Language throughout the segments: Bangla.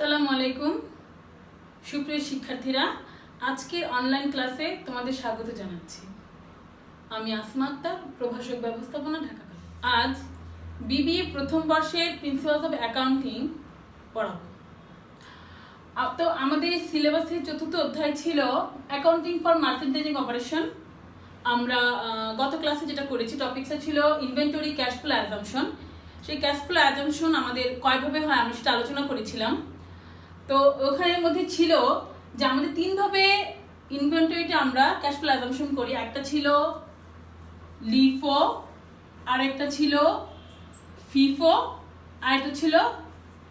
আসসালামু আলাইকুম সুপ্রিয় শিক্ষার্থীরা, আজকের অনলাইন ক্লাসে তোমাদের স্বাগত জানাচ্ছি। আমি আসমা আক্তার, প্রভাষক ব্যবস্থাপনা, ঢাকা। আজ বিবিএ প্রথম বর্ষের প্রিন্সিপালস অফ অ্যাকাউন্টিং পড়াবো। তো আমাদের সিলেবাসের চতুর্থ অধ্যায় ছিল অ্যাকাউন্টিং ফর মার্চেন্টাইজিং অপারেশন। আমরা গত ক্লাসে যেটা করেছি, টপিকসটা ছিল ইনভেন্টরি ক্যাশ ফ্লো অ্যাজাম্পশন। সেই ক্যাশ ফ্লো অ্যাজাম্পশন আমাদের কয়ভাবে হয় আমরা সেটা আলোচনা করেছিলাম। তো ওখানের মধ্যে ছিল যে আমাদের তিনভাবে ইনভেন্টরিটা আমরা ক্যাশ ফ্লো অ্যাজাম্পশন করি। একটা ছিল লিফো, আর একটা ছিল ফিফো, আর একটা ছিল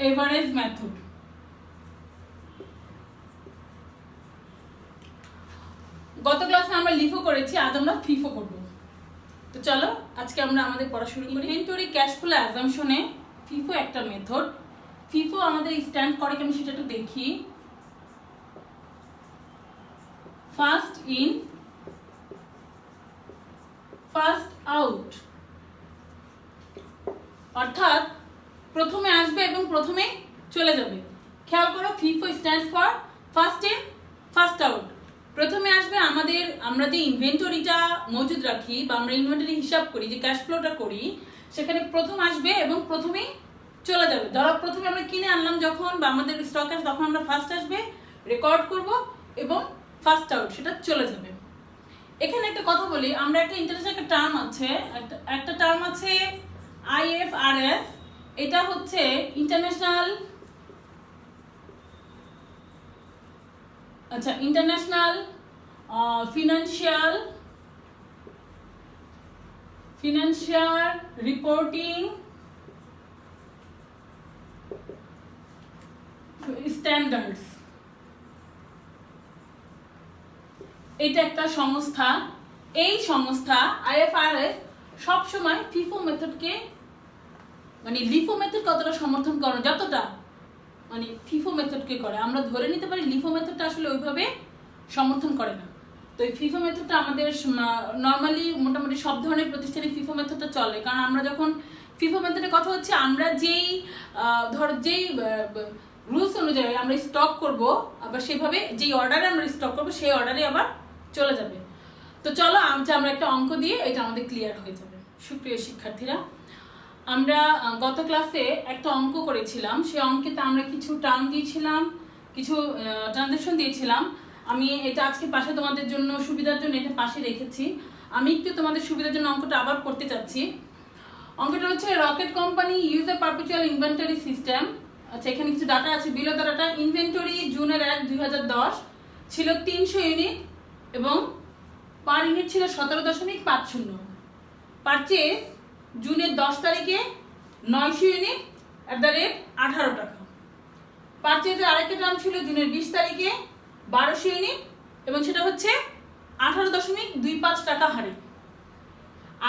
এভারেজ মেথড। গত ক্লাসে আমরা লিফো করেছি, আজ আমরা ফিফো করব। তো চলো আজকে আমরা আমাদের পড়া শুরু করি। ইনভেন্টরি ক্যাশ ফ্লো অ্যাজাম্পশনে ফিফো একটা মেথড। ফিফো আমাদের স্ট্যান্ড করে কেন সেটা একটু দেখি। ফার্স্ট ইন ফার্স্ট আউট, অর্থাৎ প্রথমে আসবে এবং প্রথমে চলে যাবে। খেয়াল করো, FIFO stand for first in first out. প্রথমে আসবে আমরা যে ইনভেন্টরিটা মজুদ রাখি বা আমরা ইনভেন্টরি হিসাব করি, যে ক্যাশ ফ্লোটা করি, সেখানে প্রথম আসবে এবং প্রথমেই চলে যাবে। ধরো প্রথমে আমরা কিনে আনলাম যখন, বা আমাদের স্টক আসবে, তখন আমরা ফার্স্ট আসবে, রেকর্ড করব এবং ফার্স্ট আউট সেটা চলে যাবে। এখানে একটা কথা বলি, আমরা একটা ইন্টারন্যাশনাল একটা টার্ম আছে, একটা টার্ম আছে IFRS। এটা হচ্ছে ইন্টারন্যাশনাল ফিনান্সিয়াল রিপোর্টিং স্ট্যান্ডার্ডস। এটা একটা সংস্থা। এই সংস্থা IFRS সবসময় ফিফো মেথডকে, মানে লিফো মেথড কতটা সমর্থন করে, যতটা মানে ফিফো মেথডকে করে। আমরা ধরে নিতে পারি লিফো মেথডটা আসলে ওইভাবে সমর্থন করে না। তো এই ফিফো মেথডটা আমাদের নর্মালি মোটামুটি সব ধরনের প্রতিষ্ঠানে ফিফো মেথডটা চলে। কারণ আমরা যখন ফিফো মেথডের কথা হচ্ছে, আমরা যেই রুলস অনুযায়ী আমরা স্টক করব, আবার সেভাবে যেই অর্ডারে আমরা স্টক করব সেই অর্ডারে আবার চলে যাবে। তো চলো আমরা একটা অঙ্ক দিয়ে এটা আমাদের ক্লিয়ার হয়ে যাবে। সুপ্রিয় শিক্ষার্থীরা, আমরা গত ক্লাসে একটা অঙ্ক করেছিলাম। সেই অঙ্কেতে আমরা কিছু টার্ম দিয়েছিলাম, কিছু ট্রানজাকশন দিয়েছিলাম। আমি এটা আজকে পাশে তোমাদের জন্য সুবিধার জন্য এটা পাশে রেখেছি। আমি একটু তোমাদের সুবিধার জন্য অঙ্কটা আবার করতে চাচ্ছি। অঙ্কটা হচ্ছে rocket company use a perpetual inventory system. আচ্ছা, এখানে কিছু ডাটা আছে। বিলো দ্য ডাটা, ইনভেন্টরি জুনের 1, 2010 ছিল 300 ইউনিট এবং পার ইউনিট ছিল 17.50। পারচেজ জুনের 10 তারিখে 900 ইউনিট @18 টাকা। পারচেজের আরেকটা টার্ম ছিল জুনের 20 তারিখে 1200 ইউনিট এবং সেটা হচ্ছে 18.25 টাকা হারে।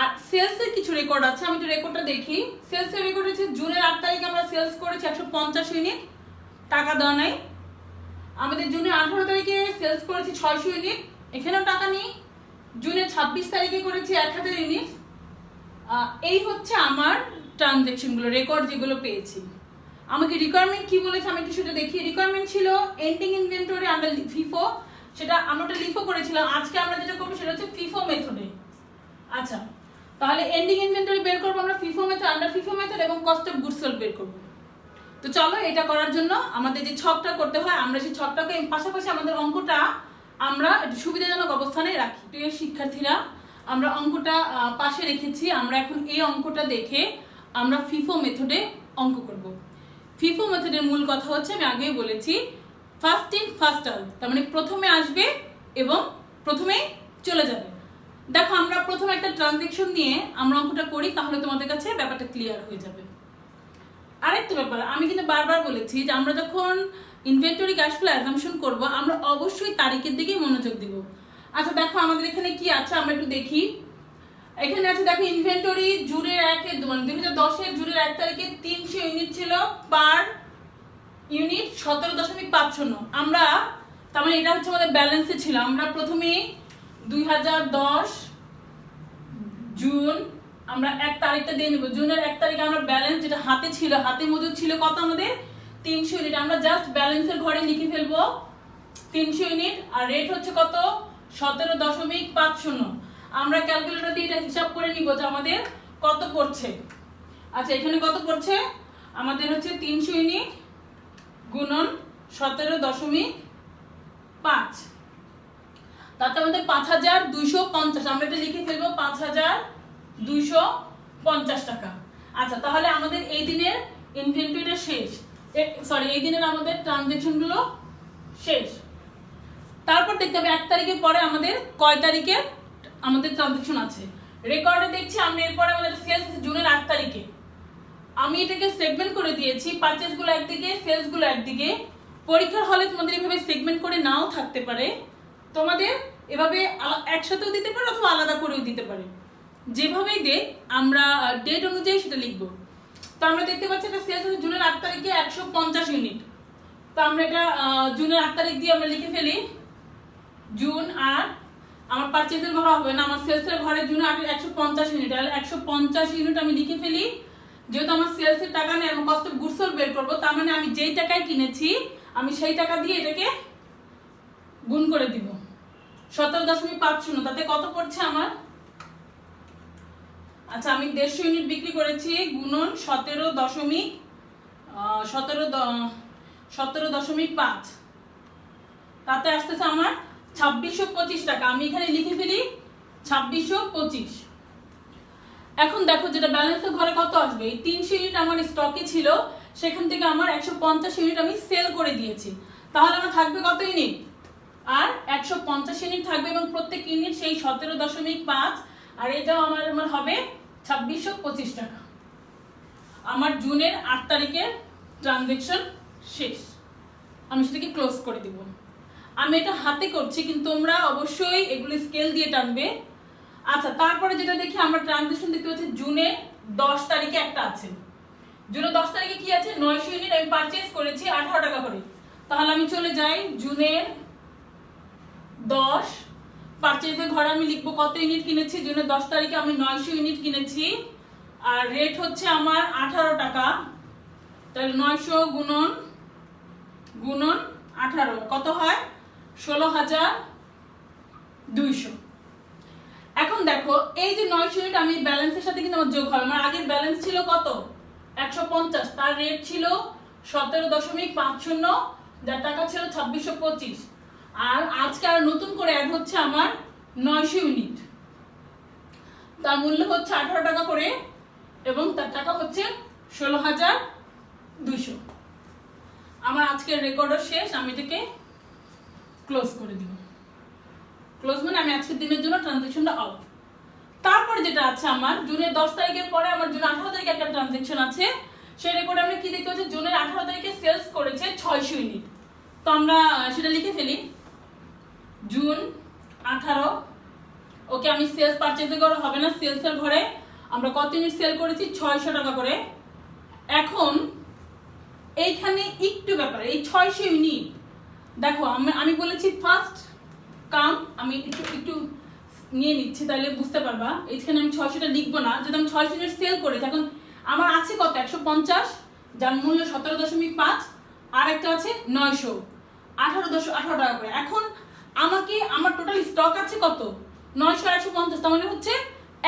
আর সেলসের কিছু রেকর্ড আছে, আমি একটু রেকর্ডটা দেখি। সেলসের রেকর্ড হচ্ছে জুনের 8 তারিখে আমরা সেলস করেছি 150 ইউনিট, টাকা দেওয়া নাই। আমাদের জুনের 18 তারিখে সেলস করেছি 600 ইউনিট, এখানেও টাকা নেই। জুনের 26 তারিখে করেছি 1000 ইউনিট। এই হচ্ছে আমার ট্রানজ্যাকশনগুলো, রেকর্ড যেগুলো পেয়েছি। আমাকে রিকোয়ারমেন্ট কি বলেছে আমি একটু সেটা দেখি। রিকোয়ারমেন্ট ছিল এন্ডিং ইনভেন্টরি আন্ডার ফিফো, সেটা আমরা ওটা লিফো করেছিলাম। আজকে আমরা যেটা করবো সেটা হচ্ছে ফিফো মেথডে। আচ্ছা, তাহলে এন্ডিং ইনভেন্টরি বের করবো আমরা FIFO method, under FIFO method এবং কস্ট অফ গুডস সোল্ড বের করবো। তো চলো এটা করার জন্য আমাদের যে ছকটা করতে হয়, আমরা সেই ছকটাকে পাশাপাশি আমাদের অঙ্কটা আমরা একটু সুবিধাজনক অবস্থানে রাখি। প্রিয় শিক্ষার্থীরা, আমরা অঙ্কটা পাশে রেখেছি। আমরা এখন এই অঙ্কটা দেখে আমরা ফিফো মেথডে অঙ্ক করব। ফিফো মেথডের মূল কথা হচ্ছে, আমি আগেই বলেছি, ফার্স্ট ইন ফার্স্ট আউট। তার মানে প্রথমে আসবে এবং প্রথমেই চলে যাবে। দেখো, আমরা প্রথমে একটা ট্রানজ্যাকশন নিয়ে আমরা অঙ্কটা করি, তাহলে তোমাদের কাছে ব্যাপারটা ক্লিয়ার হয়ে যাবে। আরেকটা ব্যাপার, আমি কিন্তু বারবার বলেছি যে আমরা যখন ইনভেন্টরি ক্যাশ ফ্লো অ্যাজাম্পশন করব, আমরা অবশ্যই তারিখের দিকেই মনোযোগ দিব। আচ্ছা দেখো, আমাদের এখানে কি আছে আমরা একটু দেখি। এখানে আছে দেখো, ইনভেন্টরি জুনের 2010 জুনের 1 তারিখে 300 ইউনিট ছিল, পার ইউনিট 17.50। আমরা তার মানে এটা হচ্ছে আমাদের ব্যালেন্সে ছিল। আমরা প্রথমে 2010 জুন আমরা 1 তারিখটা দিয়ে নেব। জুনের 1 তারিখে আমরা ব্যালেন্স যেটা হাতে ছিল, হাতে মজুদ ছিল কত আমাদের 300 ইউনিট আমরা জাস্ট ব্যালেন্সের ঘরে লিখে ফেলবো 300 ইউনিট। আর রেট হচ্ছে কত? 17.50। আমরা ক্যালকুলেটর দিয়ে এটা হিসাব করে নিব যে আমাদের কত পড়ছে। আচ্ছা, এখানে কত পড়ছে আমাদের? হচ্ছে 300 ইউনিট গুণন 17.5, তাতে আমাদের 5250। আমরা এটা লিখে ফেলবো 5250 টাকা। আচ্ছা, তাহলে আমাদের এই দিনের ইনভেন্টরিটা শেষ, এই দিনের আমাদের ট্রানজেকশনগুলো শেষ। তারপর দেখতে হবে 1 তারিখের পরে আমাদের কয় তারিখে আমাদের ট্রানজেকশন আছে। রেকর্ডে দেখছি আমরা এরপরে আমাদের সেলস জুনের 8 তারিখে। আমি এটাকে সেগমেন্ট করে দিয়েছি, পারচেজগুলো একদিকে, সেলসগুলো একদিকে। পরীক্ষার হলে তোমাদের এভাবে সেগমেন্ট করে নাও থাকতে পারে, তোমাদের এভাবে একসাথেও দিতে পারে অথবা আলাদা করেও দিতে পারে। যেভাবেই দেখ আমরা ডেট অনুযায়ী সেটা লিখবো। তো আমরা দেখতে পাচ্ছি এটা সেলস আছে জুনের 8 তারিখে 150 ইউনিট। তো আমরা এটা জুনের 8 তারিখ দিয়ে আমরা লিখে ফেলি জুন। আর আমার পারচেজের ঘর হবে না, আমার সেলসের ঘরে জুনে 150 ইউনিট, তাহলে 150 ইউনিট আমি লিখে ফেলি। যেহেতু আমার সেলসের টাকা নেই, আমার কষ্ট গুডস বের করবো, তার মানে আমি যেই টাকায় কিনেছি আমি সেই টাকা দিয়ে এটাকে গুণ করে দিব 17.50। তাতে কত পড়ছে আমার? আচ্ছা, আমি 150 ইউনিট বিক্রি করেছি গুণন 17.5, তাতে আসতেছে আমার 2625 টাকা। আমি এখানে লিখে ফেলি 2625। এখন দেখো যেটা ব্যালেন্সের ঘরে কত আসবে। এই 300 ইউনিট আমার স্টকে ছিল, সেখান থেকে আমার 150 ইউনিট আমি সেল করে দিয়েছি। তাহলে আমার থাকবে কত ইউনিট? আর 150 ইউনিট থাকবে, এবং প্রত্যেক ইউনিট সেই 17.5। আর এটাও আমার হবে 2625 টাকা। আমার জুনের 8 তারিখের ট্রানজেকশন শেষ, আমি সেটাকে ক্লোজ করে দিব। আমি এটা হাতে করছি, কিন্তু তোমরা অবশ্যই এগুলো স্কেল দিয়ে টানবে। আচ্ছা, তারপরে যেটা দেখি আমরা ট্রানজেকশন দেখতে পাচ্ছি জুনের 10 তারিখে একটা আছে। জুনের 10 তারিখে কি আছে? 900 ইউনিট আমি পারচেজ করেছি 18 টাকা করে। তাহলে আমি চলে যাই জুনের 10 পারচেজের ঘরে আমি লিখবো কত ইউনিট কিনেছি। জুনের 10 তারিখে আমি 900 ইউনিট কিনেছি, আর রেট হচ্ছে আমার 18 টাকা। তাহলে 900 গুণন 18 কত হয়? 16,200। এখন দেখো এই যে 900 ইউনিট আমি ব্যালেন্সের সাথে কিন্তু আমার যোগ হবে। আমার আগের ব্যালেন্স ছিল কত? 150, তার রেট ছিল 17.50, যার টাকা ছিল 2625। আর আজকে আর নতুন করে অ্যাড হচ্ছে আমার 900 ইউনিট, তার মূল্য হচ্ছে 18 টাকা করে, এবং তার টাকা হচ্ছে 16,200। আমার আজকের রেকর্ডও শেষ, আমি এটাকে ক্লোজ করে দিব। ক্লোজ মানে আমি আজকের দিনের জন্য ট্রানজেকশনটা অফ। তারপরে যেটা আছে আমার জুনের 10 তারিখের পরে আমার জুন 18 তারিখে একটা ট্রানজেকশন আছে। সেই রেকর্ডে আমরা কি দেখতে পাচ্ছি? জুনের 18 তারিখে সেলস করেছে 600 ইউনিট। তো আমরা সেটা লিখে ফেলি জুন 18। ওকে, আমি সেলস পারচেজের ঘরে হবে না, সেলসের ঘরে আমরা কত ইউনিট সেল করেছি? 600 টাকা করে। এখন এইখানে একটু ব্যাপার, এই 600 ইউনিট দেখো আমি বলেছি ফার্স্ট কাম, আমি একটু নিয়ে নিচ্ছি তাহলে বুঝতে পারবা। এইখানে আমি 600টা লিখবো না, যদি আমি 600 ইউনিট সেল করি। এখন আমার আছে কত? 150, যার মূল্য 17.5, আর একটা আছে 900, 18 টাকা করে। এখন আমাকে আমার টোটাল স্টক আছে কত? 900 আর 150, তার মানে হচ্ছে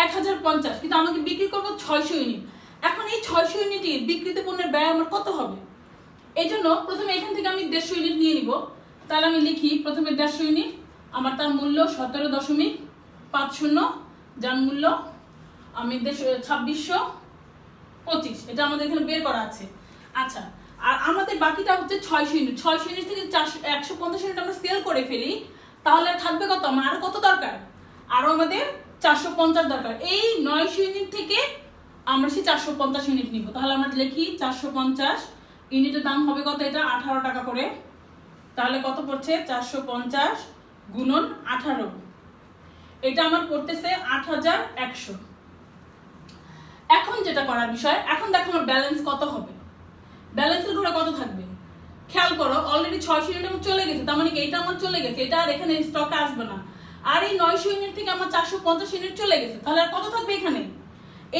1050, কিন্তু আমাকে বিক্রি করবো 600 ইউনিট। এখন এই 600 ইউনিটের বিক্রিত পণ্যের ব্যয় আমার কত হবে? এই জন্য প্রথমে এখান থেকে আমি 150 ইউনিট নিয়ে নিব। তাহলে আমি লিখি প্রথমে 150 ইউনিট, আমার তার মূল্য 17.50, যার মূল্য আমি 2625, এটা আমাদের এখানে বের করা আছে। আচ্ছা, আর আমাদের বাকিটা হচ্ছে 600 ইউনিট। 600 ইউনিট থেকে 150 ইউনিট আমরা সেল করে ফেলি, তাহলে থাকবে কত? আমার আরো কত দরকার? আরো আমাদের 450 দরকার। এই 900 ইউনিট থেকে আমরা সেই 450 ইউনিট নিব। তাহলে আমরা লিখি 450 ইউনিটের দাম হবে কত? এটা 18 টাকা করে। তাহলে কত পড়ছে? 450 গুণন 18, এটা আমার পড়তেছে 8100। এখন যেটা করার বিষয়, এখন দেখো আমার ব্যালেন্স কত হবে। ব্যালেন্সের ঘরে কত থাকবে খেয়াল করো। অলরেডি 600 ইউনিট আমার চলে গেছে, তার মানে এটা আমার চলে গেছে, এটা আর এখানে স্টকে আসবে না। আর এই 900 ইউনিট থেকে আমার 450 ইউনিট চলে গেছে, তাহলে আর কত থাকবে এখানে?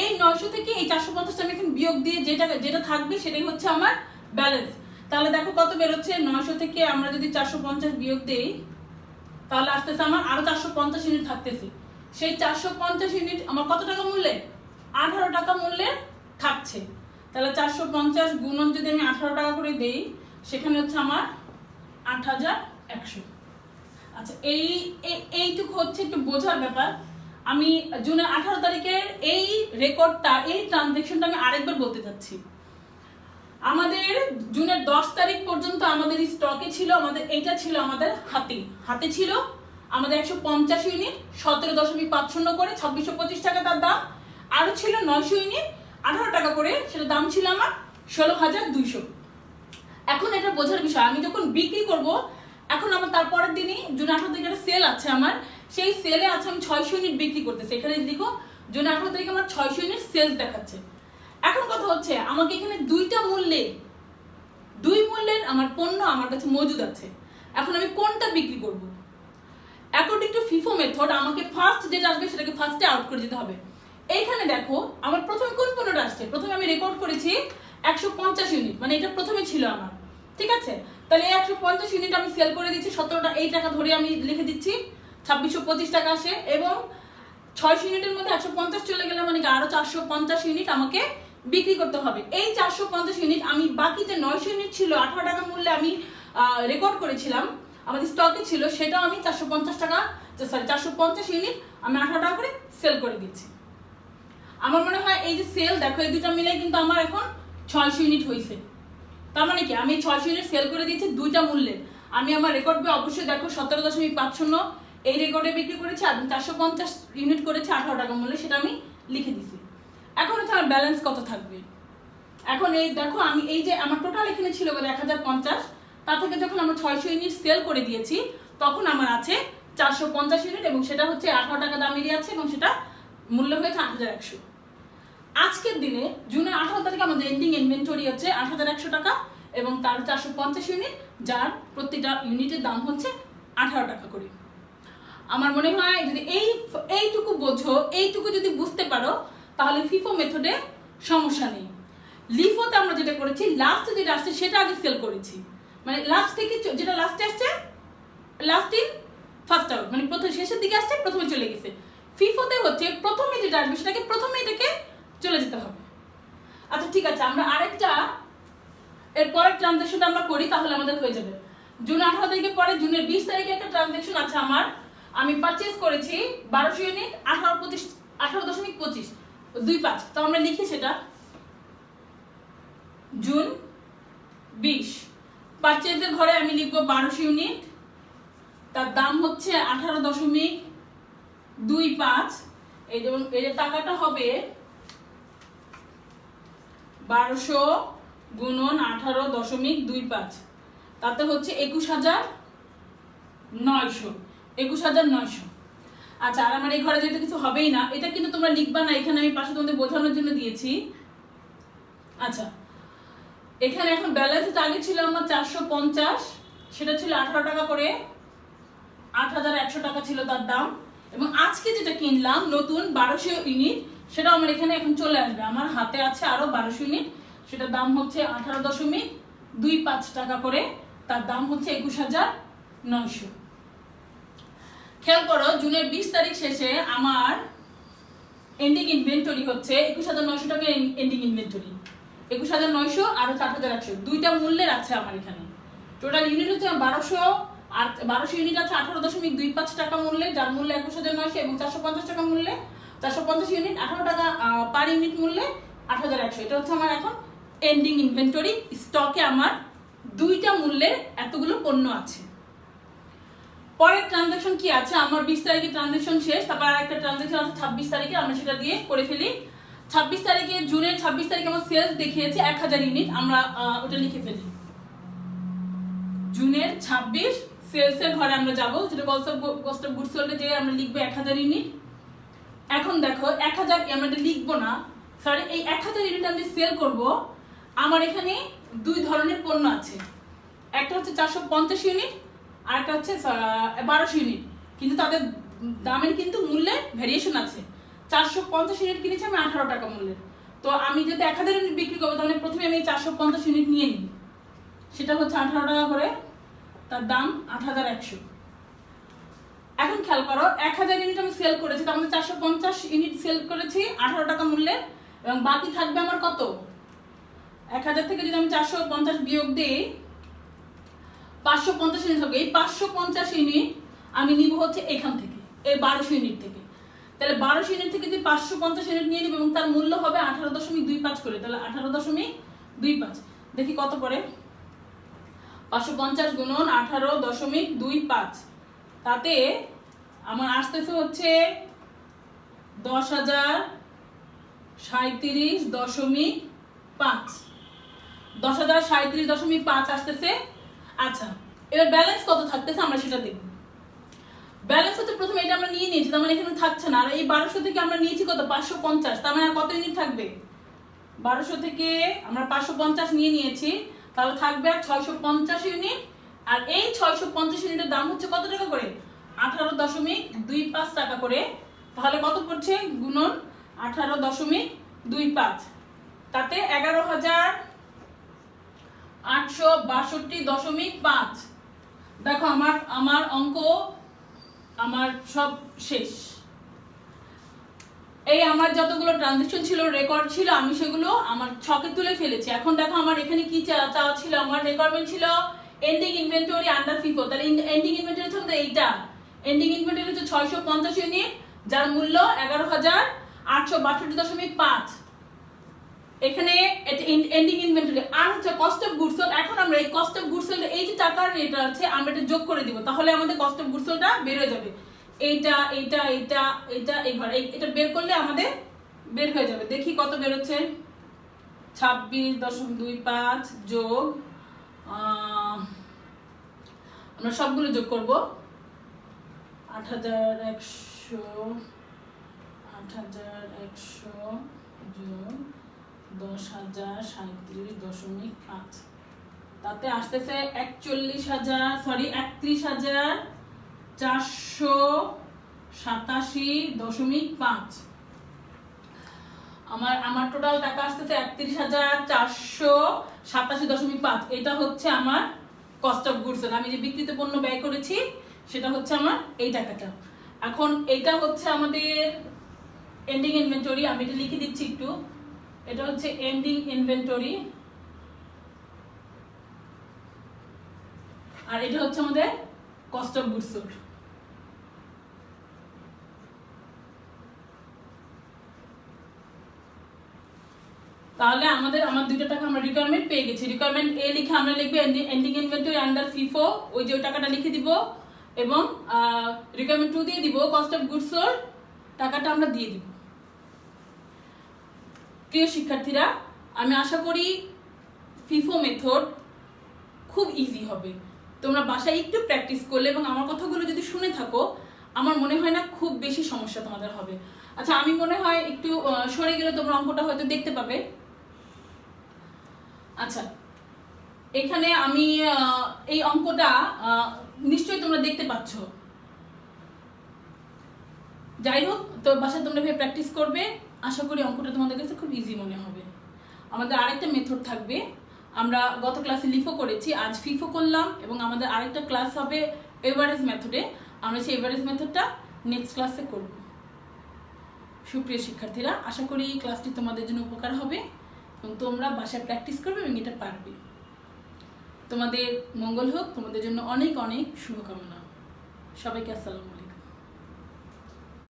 এই 900 থেকে এই 450 আমি এখন বিয়োগ দিয়ে যেটা থাকবে সেটাই হচ্ছে আমার ব্যালেন্স। তাহলে দেখো কত বেরোচ্ছে, 900 থেকে আমরা যদি 450 বিয়োগ দেই তাহলে আসতেছে আমার আরো 450 ইউনিট থাকতেছে। সেই 450 ইউনিট আমার কত টাকা মূল্যে? 18 টাকা মূল্যে থাকছে। তাহলে 450 গুণন যদি আমি 18 টাকা করে দেই, সেখানে হচ্ছে আমার 8100। আচ্ছা, এইটুকু হচ্ছে একটু বোঝার ব্যাপার। আমি জুনের 18 তারিখের এই রেকর্ডটা, এই ট্রানজেকশনটা আমি আরেকবার বলতে চাচ্ছি। আমাদের জুনের 10 তারিখ পর্যন্ত আমাদের স্টকে ছিল, আমাদের এইটা ছিল আমাদের হাতে ছিল আমাদের 150 ইউনিট 17.50 করে 2625 টাকা তার দাম, আরো ছিল 900 ইউনিট 18 টাকা করে, সেটা দাম ছিল আমার 16,200। এখন এটা বোঝার বিষয়, আমি যখন বিক্রি করব, এখন আমার তারপরের দিনই জুন 18 তারিখে একটা সেল আছে আমার, সেই সেলে আছে আমি 600 ইউনিট বিক্রি করতেছি। এখানে লিখো জুন 18 তারিখে আমার 600 ইউনিট সেলস দেখাচ্ছে। এখন কথা হচ্ছে আমাকে এখানে দুই মূল্যের আমার পণ্য আমার কাছে মজুদ আছে। এখন আমি কোনটা বিক্রি করব? অ্যাকর্ডিং টু ফিফো মেথড আমাকে ফার্স্ট যেটা আসবে সেটাকে ফার্স্টে আউট করে দিতে হবে। এইখানে দেখো আমার প্রথমে কোন পণ্যটা আসছে, প্রথমে আমি রেকর্ড করেছি 150 ইউনিট, মানে এটা প্রথমে ছিল আমার, ঠিক আছে। তাহলে এই 150 ইউনিট আমি সেল করে দিচ্ছি 17 এই টাকা ধরে আমি লিখে দিচ্ছি 2625 টাকা আসে, এবং 600 ইউনিটের মধ্যে 150 চলে গেলে মানে আরো 450 ইউনিট আমাকে বিক্রি করতে হবে। এই 450 ইউনিট আমি বাকি যে 900 ইউনিট ছিল 18 টাকা মূল্যে আমি রেকর্ড করেছিলাম, আমাদের স্টকে ছিল, সেটাও আমি 450 ইউনিট আমি 18 টাকা করে সেল করে দিচ্ছি। আমার মনে হয় এই যে সেল দেখো, এই দুটা মিলে কিন্তু আমার এখন 600 ইউনিট হয়েছে। তার মানে কি আমি 600 ইউনিট সেল করে দিয়েছি দুইটা মূল্যে। আমি আমার রেকর্ড বই অবশ্যই দেখো 17.50 এই রেকর্ডে বিক্রি করেছি, আর 450 ইউনিট করেছি 18 টাকা মূল্যে, সেটা আমি লিখে দিছি। এখন হচ্ছে আমার ব্যালেন্স কত থাকবে। এখন এই দেখো আমি এই যে আমার টোটাল এখানে ছিল 1050, তা থেকে যখন আমরা 600 ইউনিট সেল করে দিয়েছি তখন আমার আছে 450 ইউনিট, এবং সেটা হচ্ছে 18 টাকা দামেরই আছে, এবং সেটা মূল্য হয়েছে 8100। আজকের দিনে জুনের 18 তারিখে আমাদের এন্ডিং ইনভেন্টরি হচ্ছে 8100 টাকা, এবং তার 450 ইউনিট, যার প্রতিটা ইউনিটের দাম হচ্ছে 18 টাকা করে। আমার মনে হয় যদি এইটুকু বোঝো, এইটুকু যদি বুঝতে পারো, তাহলে ফিফো মেথডে সমস্যা নেই। লিফোতে আমরা যেটা করেছি, লাস্টে যেটা আসছে সেটা আগে সেল করেছি, মানে লাস্ট থেকে যেটা লাস্টে আসছে লাস্ট ইন ফার্স্ট আউট, মানে প্রথম শেষের দিকে আসছে প্রথমে চলে গেছে। ফিফোতে হচ্ছে প্রথমে যেটা আসবে সেটাকে প্রথমে এটাকে চলে যেতে হবে। আচ্ছা ঠিক আছে, আমরা আরেকটা এর পরের ট্রানজাকশনটা আমরা করি, তাহলে আমাদের হয়ে যাবে। জুন 18 তারিখে পরে জুনের 20 তারিখে একটা ট্রানজাকশন আছে আমার, আমি পারচেজ করেছি 1200 ইউনিট 18.25। তো আমরা লিখি সেটা জুন 20 পারচেজের ঘরে আমি লিখবো 1200 ইউনিট, তার দাম হচ্ছে 18.25। এই যেমন এই টাকাটা হবে 1200 গুণন 18.25, তাতে হচ্ছে 21,900। আচ্ছা, আর আমার এই ঘরে যেহেতু কিছু হবেই না, এটা কিন্তু তোমরা লিখবা না, এখানে আমি পাশে তোমাদের বোঝানোর জন্য দিয়েছি। আচ্ছা, এখানে এখন ব্যালেন্স আগে ছিল আমার 450, সেটা ছিল 18 টাকা করে, 8100 টাকা ছিল তার দাম, এবং আজকে যেটা কিনলাম নতুন 1200 ইউনিট, সেটা আমার এখানে এখন চলে আসবে। আমার হাতে আছে আরো 1200 ইউনিট, সেটার দাম হচ্ছে 18.25 টাকা করে, তার দাম হচ্ছে 21,900। খেয়াল করো, জুনের 20 তারিখ শেষে আমার এন্ডিং ইনভেন্টরি হচ্ছে 21,900 টাকা। এন্ডিং ইনভেন্টরি 21,900 আর 8,100, দুইটা মূল্যের আছে আমার এখানে। টোটাল ইউনিট হচ্ছে 1200, আর 1200 ইউনিট আছে 18.25 টাকা মূল্যে, যার মূল্য 21,900, এবং 450 টাকা মূল্যে 450 ইউনিট 18 টাকা পার ইউনিট মূল্যে 8,100। এটা হচ্ছে আমার এখন এন্ডিং ইনভেন্টরি। স্টকে আমার দুইটা মূল্যের এতগুলো পণ্য আছে। পরের ট্রানজাকশন কি আছে, আমার 20 তারিখে ট্রানজাকশন শেষ, তারপর আরেকটা ট্রানজাকশন আছে 26 তারিখে, আমরা সেটা দিয়ে করে ফেলি। 26 তারিখে জুনের 26 তারিখে আমার সেলস দেখিয়েছে 1000 ইউনিট, আমরা ওটা লিখে ফেলি। জুনের 26 সেলসের ঘরে আমরা যাব, যেটা কস্ট অফ গুডস সোল্ডে যে আমরা লিখবো 1000 ইউনিট। এখন দেখো 1000 আমরা লিখবো না, সরি, এই 1000 ইউনিট আমি সেল করব। আমার এখানে দুই ধরনের পণ্য আছে, একটা হচ্ছে 450 ইউনিট, আর একটা হচ্ছে 1200 ইউনিট, কিন্তু তাদের দামের কিন্তু মূল্যে ভেরিয়েশন আছে। 450 ইউনিট কিনেছি আমি 18 টাকা মূল্যের, তো আমি যদি 1000 ইউনিট বিক্রি করবো, তাহলে প্রথমে আমি 450 ইউনিট নিয়ে নিই। সেটা হচ্ছে 18 টাকা করে, তার দাম 8100। এখন খেয়াল করো, 1000 ইউনিট আমি সেল করেছি, তার মধ্যে 450 ইউনিট সেল করেছি 18 টাকা মূল্যে, এবং বাকি থাকবে আমার কত, 1000 থেকে যদি আমি 450 বিয়োগ দিই 550 ইউনিট হবে। এই 550 ইউনিট আমি নিব হচ্ছে এখান থেকে, এই 1200 ইউনিট থেকে। তাহলে 1200 ইউনিট থেকে যদি 550 ইউনিট নিয়ে নিব এবং তার মূল্য হবে 18.25 করে, তাহলে 18.25 দেখি কত পড়ে। 550 গুণন 18.25, তাতে আমার আসতেছে হচ্ছে 10,037.5, 10,037.5 আসতেছে। আচ্ছা, এবার ব্যালেন্স কত থাকতেছে আমরা সেটা দেখব। ব্যালেন্স হচ্ছে প্রথমে এটা আমরা নিয়ে নিয়েছি, তার মানে এখানে থাকছে না। আর এই 1200 থেকে আমরা নিয়েছি কত, 550, তার মানে আর কত ইউনিট থাকবে, 1200 থেকে আমরা 550 নিয়ে নিয়েছি, তাহলে থাকবে আর 650 ইউনিট। আর এই 650 ইউনিটের দাম হচ্ছে কত টাকা করে, 18.25 টাকা করে। তাহলে কত পড়ছে, গুণন 18.25, তাতে 11,862.5। দেখো আমার অঙ্ক আমার সব শেষ। এই আমার যতগুলো ট্রানজেকশন ছিল, রেকর্ড ছিল, আমি সেগুলো আমার ছকে তুলে ফেলেছি। এখন দেখো আমার এখানে কি চাওয়া ছিল, আমার রিকোয়ারমেন্ট ছিল এন্ডিং ইনভেন্টরি আন্ডার ফিফো। তাহলে এন্ডিং ইনভেন্টরি হচ্ছে এইটা, এন্ডিং ইনভেন্টরি হচ্ছে 650 ইউনিট, যার মূল্য 11,862.5। এখানে এটা এন্ডিং ইনভেন্টরি। আর হচ্ছে কস্ট অফ গুডস সোল্ড। এখন আমরা এই কস্ট অফ গুডস সোল্ড, এই যে টাকার রেট আছে, আমরা এটা যোগ করে দিব, তাহলে আমাদের কস্ট অফ গুডস সোল্ডটা বের হয়ে যাবে। এইটা এইটা এইটা এইটা এই ঘর, এটা বের করলে আমাদের বের হয়ে যাবে। দেখি কত বের হচ্ছে, 26.25 যোগ, আমরা সবগুলো যোগ করব, 8,100 যোগ 10,037.5, তাতে আসতেছে 31,487.5। আমার টোটাল টাকা আসতেছে 31,487.5। এটা হচ্ছে আমার কস্ট অফ গুডস। আমি যে বিক্রিত পণ্য ব্যয় করেছি সেটা হচ্ছে আমার এই টাকাটা। এখন এটা হচ্ছে আমাদের এন্ডিং ইনভেন্টরি, আমি এটা লিখে দিচ্ছি একটু। এটা হচ্ছে এন্ডিং ইনভেন্টরি, আর এটা হচ্ছে আমাদের কস্ট অফ গুডস সোল্ড। তাহলে আমার দুইটা টাকা আমরা রিকোয়ারমেন্ট পেয়ে গেছি। রিকোয়ারমেন্ট এ লিখে আমরা লিখবো এন্ডিং ইনভেন্টরি আন্ডার ফিফো, ওই যে ওই টাকাটা লিখে দিব, এবং রিকোয়ারমেন্ট 2 দিয়ে দিব কস্ট অফ গুডস সোল্ড, টাকাটা আমরা দিয়ে দিব। প্রিয় শিক্ষার্থীরা, আমি আশা করি ফিফো মেথড খুব ইজি হবে। তোমরা বাসায় একটু প্র্যাকটিস করলে এবং আমার কথাগুলো যদি শুনে থাকো, আমার মনে হয় না খুব বেশি সমস্যা তোমাদের হবে। আচ্ছা, আমি মনে হয় একটু সরে গেলে তোমরা অঙ্কটা হয়তো দেখতে পাবে। আচ্ছা, এখানে আমি এই অঙ্কটা নিশ্চয়ই তোমরা দেখতে পাচ্ছ। যাই হোক, তো বাসায় তোমরা ভেবে প্র্যাকটিস করবে, আশা করি অঙ্কটা তোমাদের কাছে খুব ইজি মনে হবে। আমাদের আরেকটা মেথড থাকবে, আমরা গত ক্লাসে লিফো করেছি, আজ ফিফো করলাম, এবং আমাদের আরেকটা ক্লাস হবে এভারেজ মেথডে। আমরা সেই এভারেজ মেথডটা নেক্সট ক্লাসে করব। সুপ্রিয় শিক্ষার্থীরা, আশা করি এই ক্লাসটি তোমাদের জন্য উপকার হবে এবং তোমরা বাসায় প্র্যাকটিস করবে এবং এটা পারবে। তোমাদের মঙ্গল হোক, তোমাদের জন্য অনেক অনেক শুভকামনা। সবাইকে আসসালামু আলাইকুম।